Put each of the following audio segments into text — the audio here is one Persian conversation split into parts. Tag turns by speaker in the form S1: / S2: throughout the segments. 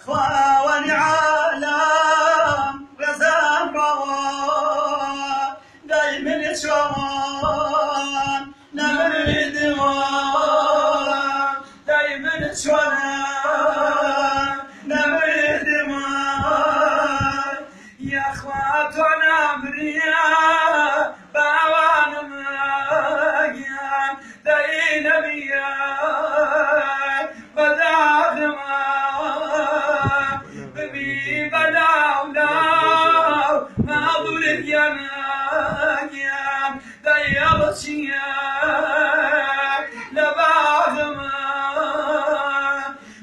S1: خواوەنی عالەم ڕێزان بەوە دای من چۆن نەمردوە دای من چۆنە نەمردوە یاخوا تۆ نامریە باوانمەگیان دای نەبیە بەداغمە ببی بەداو لاو ماڵورگیانەگیان دای ئەڵچیە لە باغمە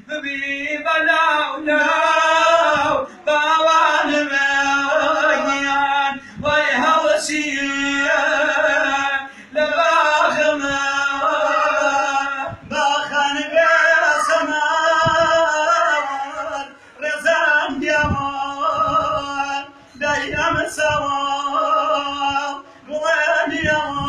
S1: ببی بەداو لاو باوانمەگیان وای هەڵچیە لە باغمە باخان بێسەمار ڕێزان دیاوان دای ئەمە سەواڵ گوڵێنیەوە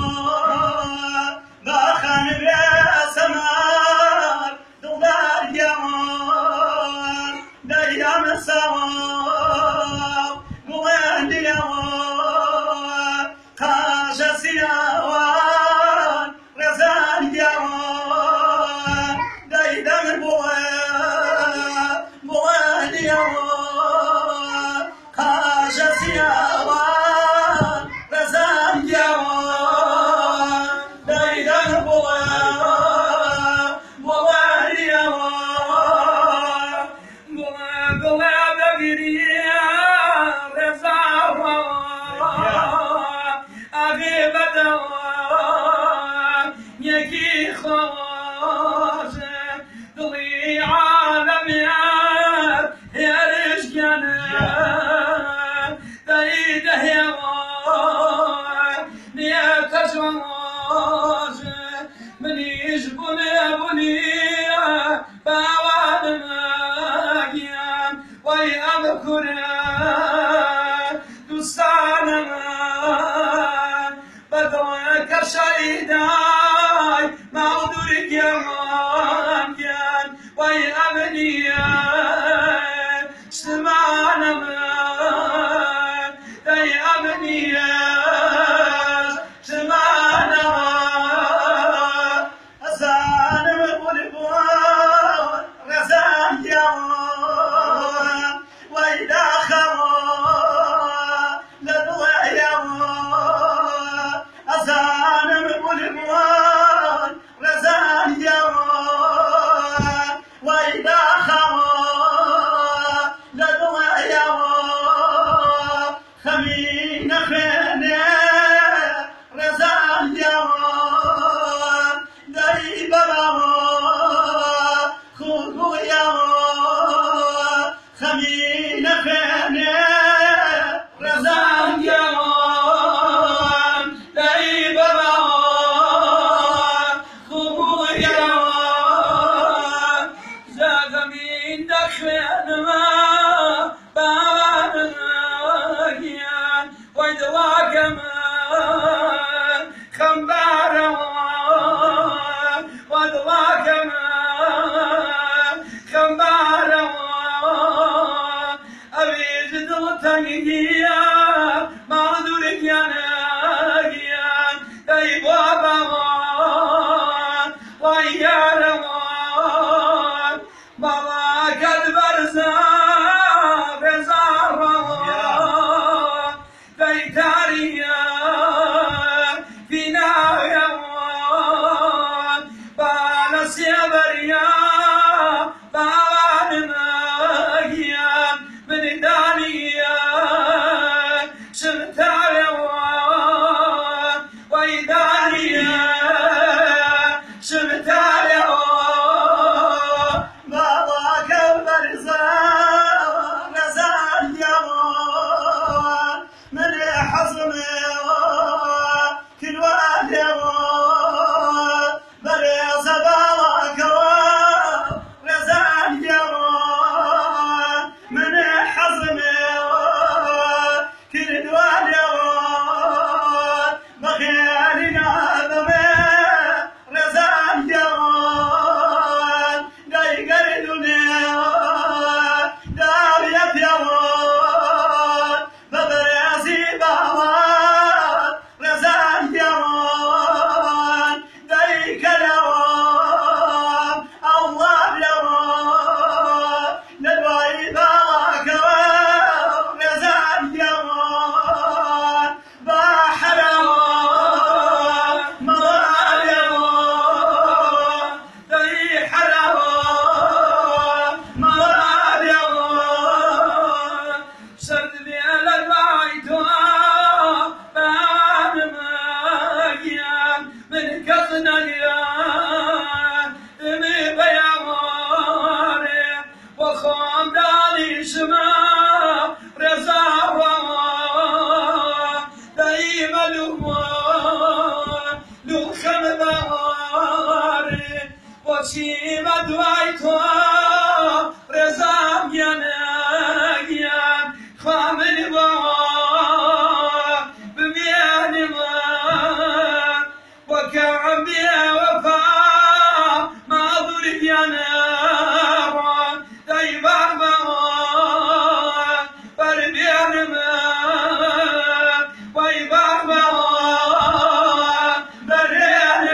S1: باخان بێسەمار دڵدار دیاوان دای ئەمە سەواڵ گوڵێنیەوە قاژە سیاوان ڕێزان دیاوان دای دەمر بوڵێنیەوە قاژە سیاوان ڕێزان دیاوان دای دەمر بوڵێنیەوە گوڵێ بەگریە ڕێزاوە ئاغێ بەدەوە یەکی خۆشە دڵی عالەمیان هێرشگەنە دەی دەهێوە نیەتە جۆژە منیش بوونیە باوانمەگیان وای ئەمە کورە دوستانەمە بەدڵەکە شەیدای ماڵدورگێمانگیان وای ئەمە نییە شتمانەمە دەی ئەمە نییە شتمانەوە ئەزانم بوون ڕێزان دیاوە وای داخەوە لە دڵێیەوە ئەزانم بوون ڕێزان دیاوە خام دانشما رضا دايما لو خمداري وشي مدويتو رضا ينايا خامل بميان ما وكعب يا وفا ما ضرب يا نار دايما ما بربيان ما ويبا ما بريان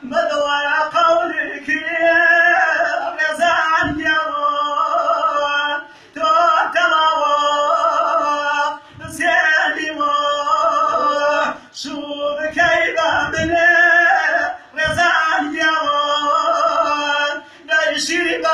S1: مدوى قولك غزال يوم توتلا سيدي شوف كيف من غزال يوم لا يشيب